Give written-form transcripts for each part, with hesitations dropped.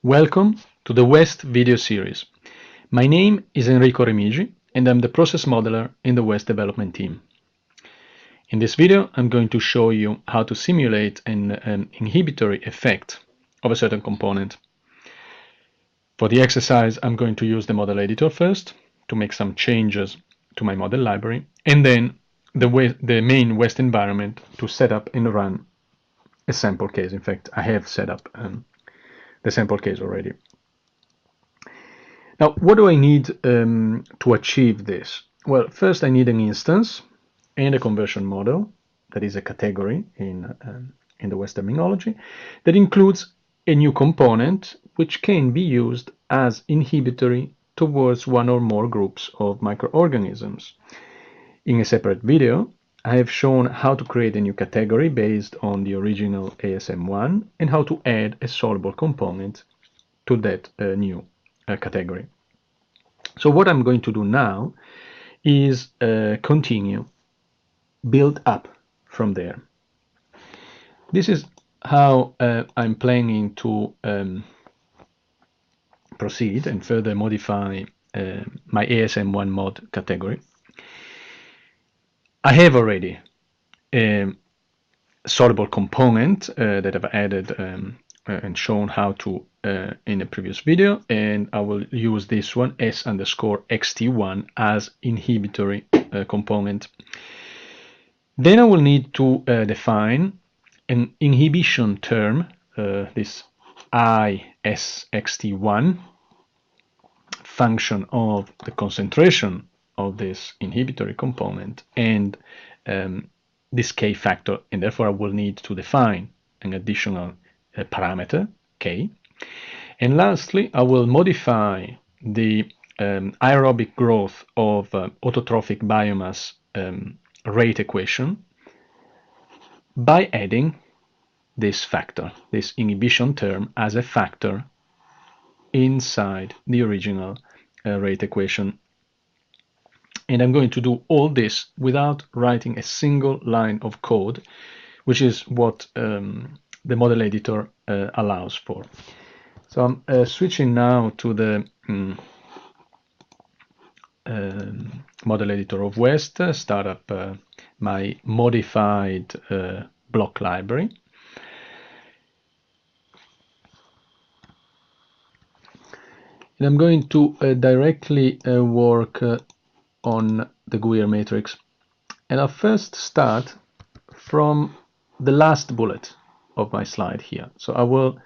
Welcome to the West video series. My name is Enrico Remigi and I'm the process modeler in the West development team. In this video, I'm going to show you how to simulate an inhibitory effect of a certain component. For the exercise, I'm going to use the model editor first to make some changes to my model library, and then the main West environment to set up and run a sample case. In fact, I have set up the sample case already. Now, what do I need to achieve this? Well, first I need an instance and a conversion model, that is a category in the West terminology, that includes a new component which can be used as inhibitory towards one or more groups of microorganisms. In a separate video, I have shown how to create a new category based on the original ASM1 and how to add a soluble component to that new category. So what I'm going to do now is continue, build up from there. This is how I'm planning to proceed and further modify my ASM1 mod category. I have already a soluble component that I've added and shown how to in a previous video, and I will use this one S_xt1 as inhibitory component. Then I will need to define an inhibition term, this ISXT1 function of the concentration of this inhibitory component and this K factor, and therefore I will need to define an additional parameter K. And lastly, I will modify the aerobic growth of autotrophic biomass rate equation by adding this factor, this inhibition term, as a factor inside the original rate equation. And I'm going to do all this without writing a single line of code, which is what the model editor allows for. So I'm switching now to the model editor of West, start up my modified block library. And I'm going to directly work on the GUIR matrix. And I'll first start from the last bullet of my slide here. So I will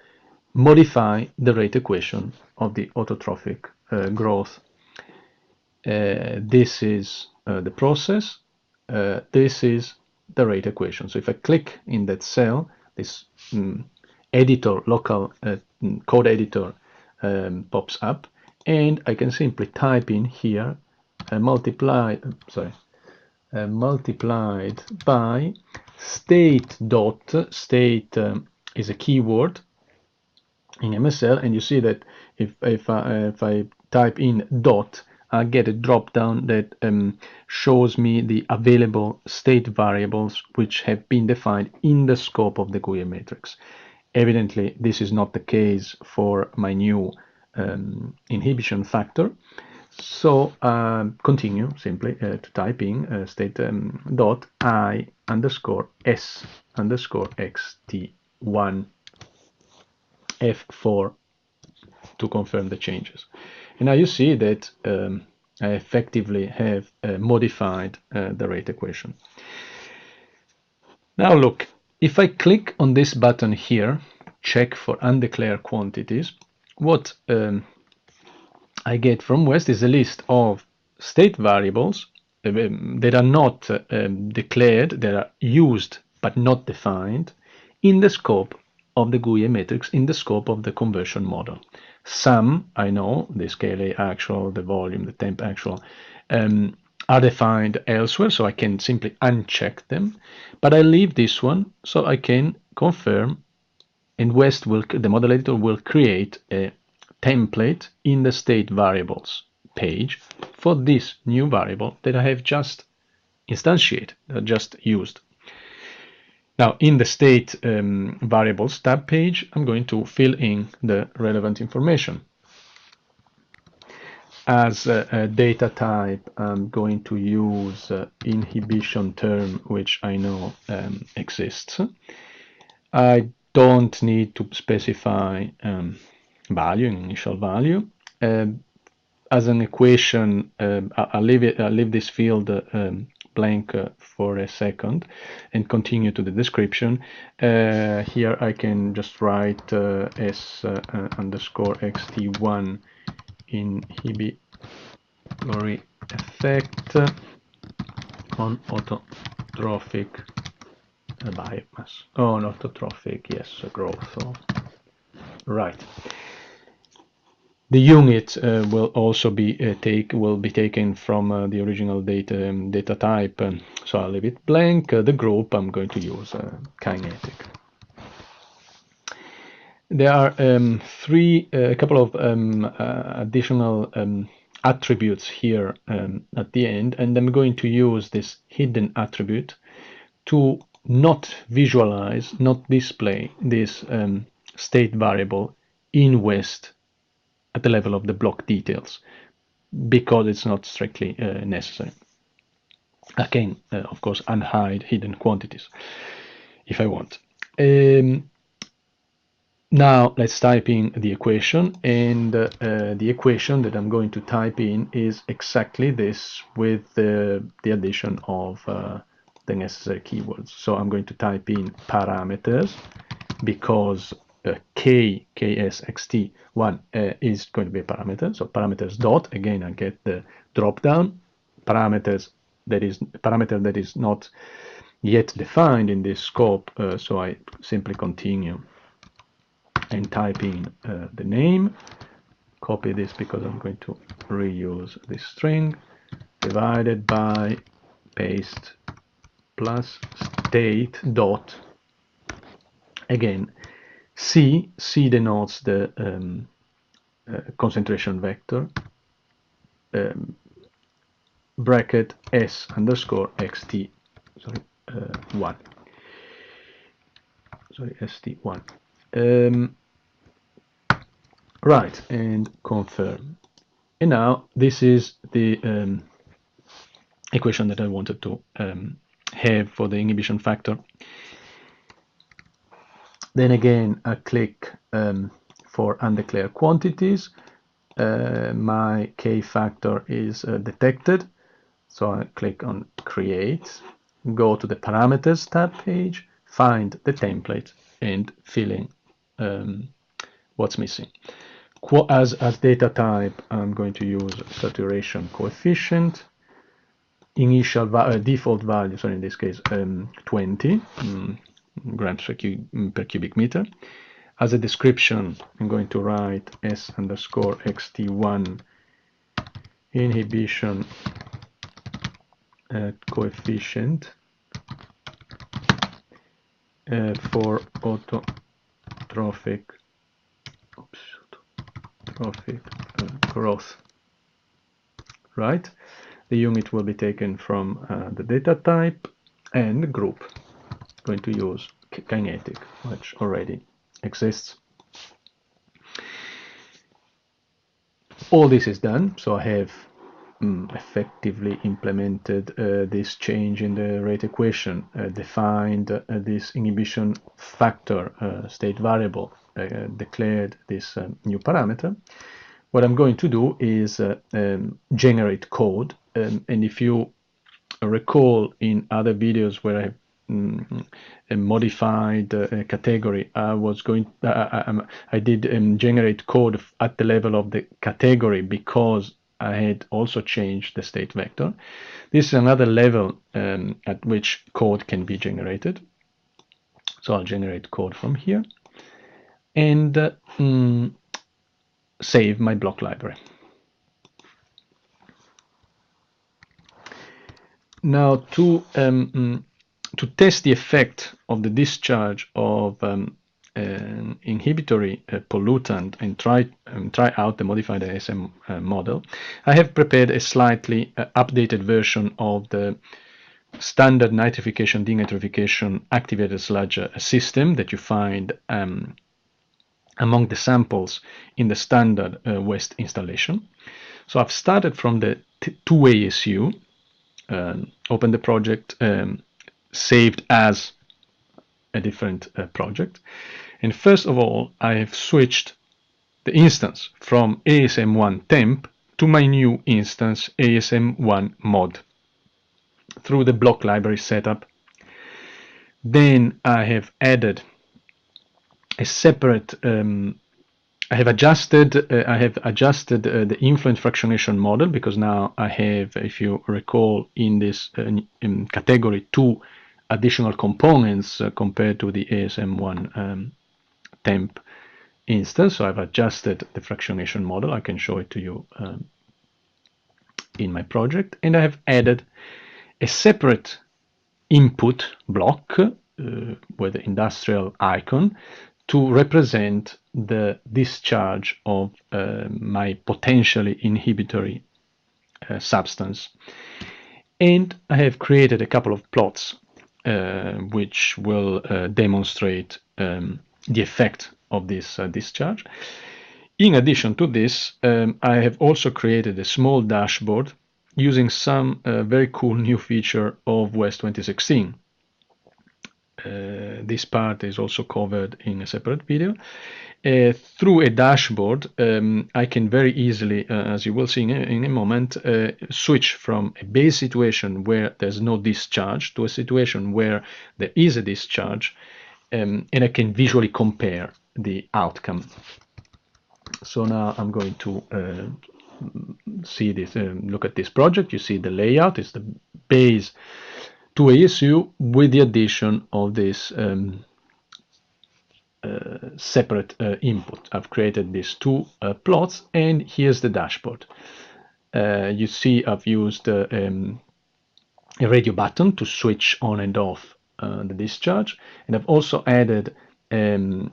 modify the rate equation of the autotrophic growth. This is the process. This is the rate equation. So if I click in that cell, this editor, local code editor pops up, and I can simply type in here multiplied by state dot. State is a keyword in MSL, and you see that if I type in dot, I get a drop down that shows me the available state variables which have been defined in the scope of the GUIR matrix. Evidently, this is not the case for my new inhibition factor. So continue simply to type in state dot I_S_xt1 F4 to confirm the changes. And now you see that I effectively have modified the rate equation. Now look, if I click on this button here, check for undeclared quantities, what I get from West is a list of state variables that are not declared, that are used but not defined in the scope of the GUIR matrix, in the scope of the conversion model. Some, I know, the scale actual, the volume, the temp actual, are defined elsewhere, so I can simply uncheck them, but I leave this one so I can confirm, and West will, the model editor will create a template in the state variables page for this new variable that I have just instantiated, just used. Now, in the state variables tab page, I'm going to fill in the relevant information. As a data type, I'm going to use inhibition term, which I know exists. I don't need to specify value, initial value. As an equation, I'll leave this field blank for a second and continue to the description. Here I can just write s underscore xt1 inhibitory effect on autotrophic biomass. Oh, not autotrophic, yes, growth. Oh. Right. The unit will also be taken from the original data type, so I'll leave it blank. The group I'm going to use kinetic. There are a couple of additional attributes here at the end, and I'm going to use this hidden attribute to not visualize, not display this state variable in West at the level of the block details, because it's not strictly necessary. I can, of course, unhide hidden quantities if I want. Now let's type in the equation, and the equation that I'm going to type in is exactly this, with the addition of the necessary keywords. So I'm going to type in parameters, because ksxt1 is going to be a parameter. So parameters dot, again I get the drop down parameter that is not yet defined in this scope, so I simply continue and type in the name, copy this because I'm going to reuse this string, divided by paste plus state dot, again C denotes the concentration vector, bracket S underscore xt, one, st1. Right, and confirm. And now this is the equation that I wanted to have for the inhibition factor. Then again, I click for undeclared quantities. My K factor is detected, so I click on create, go to the parameters tab page, find the template, and fill in what's missing. As data type, I'm going to use saturation coefficient, initial default value, so in this case 20 grams per cubic meter. As a description, I'm going to write S underscore xt1 inhibition coefficient for autotrophic growth. Right? The unit will be taken from the data type, and the group going to use kinetic, which already exists. All this is done, so I have effectively implemented this change in the rate equation, defined this inhibition factor state variable, declared this new parameter. What I'm going to do is generate code, and if you recall in other videos where I have modified category, I did generate code at the level of the category, because I had also changed the state vector. This is another level at which code can be generated. So I'll generate code from here and save my block library. Now to test the effect of the discharge of an inhibitory pollutant and try out the modified ASM model, I have prepared a slightly updated version of the standard nitrification, denitrification activated sludge system that you find among the samples in the standard waste installation. So I've started from the 2 ASU, opened the project, saved as a different project. And first of all, I have switched the instance from ASM1 temp to my new instance ASM1 mod through the block library setup. Then I have added a separate I have adjusted the influent fractionation model, because now I have, if you recall, in this category 2 additional components compared to the ASM1 temp instance. So I've adjusted the fractionation model. I can show it to you in my project, and I have added a separate input block with the industrial icon to represent the discharge of my potentially inhibitory substance. And I have created a couple of plots which will demonstrate the effect of this discharge. In addition to this, I have also created a small dashboard using some very cool new feature of WES 2016. This part is also covered in a separate video. Through a dashboard, I can very easily, as you will see in a moment, switch from a base situation where there's no discharge to a situation where there is a discharge, and I can visually compare the outcome. So now I'm going to see this, look at this project. You see the layout is the base 2 ASU with the addition of this separate input. I've created these two plots, and here's the dashboard. You see I've used a radio button to switch on and off the discharge, and I've also added a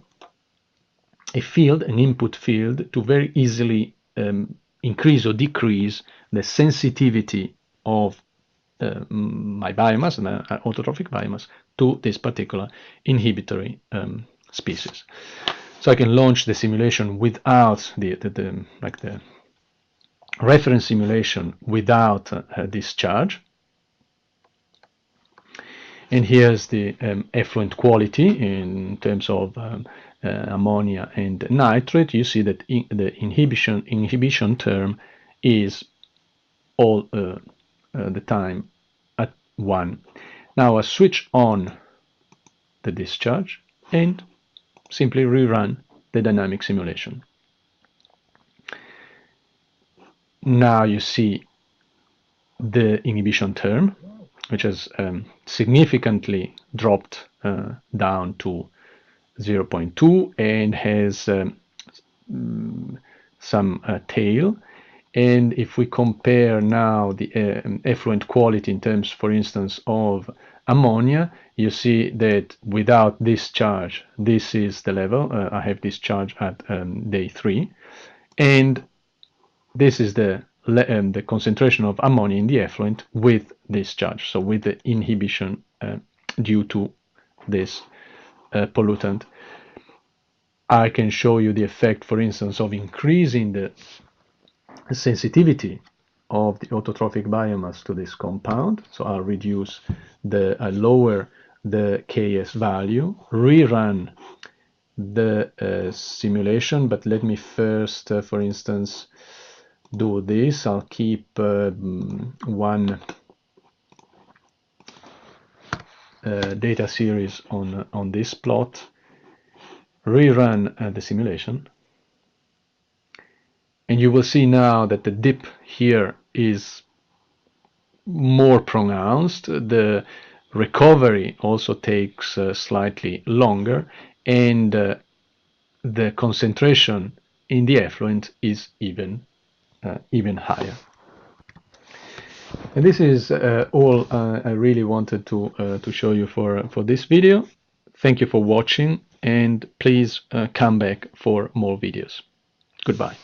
field, an input field, to very easily increase or decrease the sensitivity of my biomass, my autotrophic biomass, to this particular inhibitory species. So I can launch the simulation without the reference simulation without discharge. And here's the effluent quality in terms of ammonia and nitrate. You see that the inhibition term is all the time at 1. Now I switch on the discharge and simply rerun the dynamic simulation. Now you see the inhibition term, which has significantly dropped down to 0.2 and has some tail. And if we compare now the effluent quality in terms, for instance, of ammonia, you see that without discharge, this is the level. I have discharge at day 3, and this is the concentration of ammonia in the effluent with discharge, so with the inhibition due to this pollutant. I can show you the effect, for instance, of increasing the sensitivity of the autotrophic biomass to this compound. So I'll lower the Ks value, rerun the simulation, but let me first, for instance, do this. I'll keep one data series on this plot, rerun the simulation, and you will see now that the dip here is more pronounced. The recovery also takes slightly longer, and the concentration in the effluent is even higher. And this is all I really wanted to show you for this video. Thank you for watching, and please come back for more videos. Goodbye.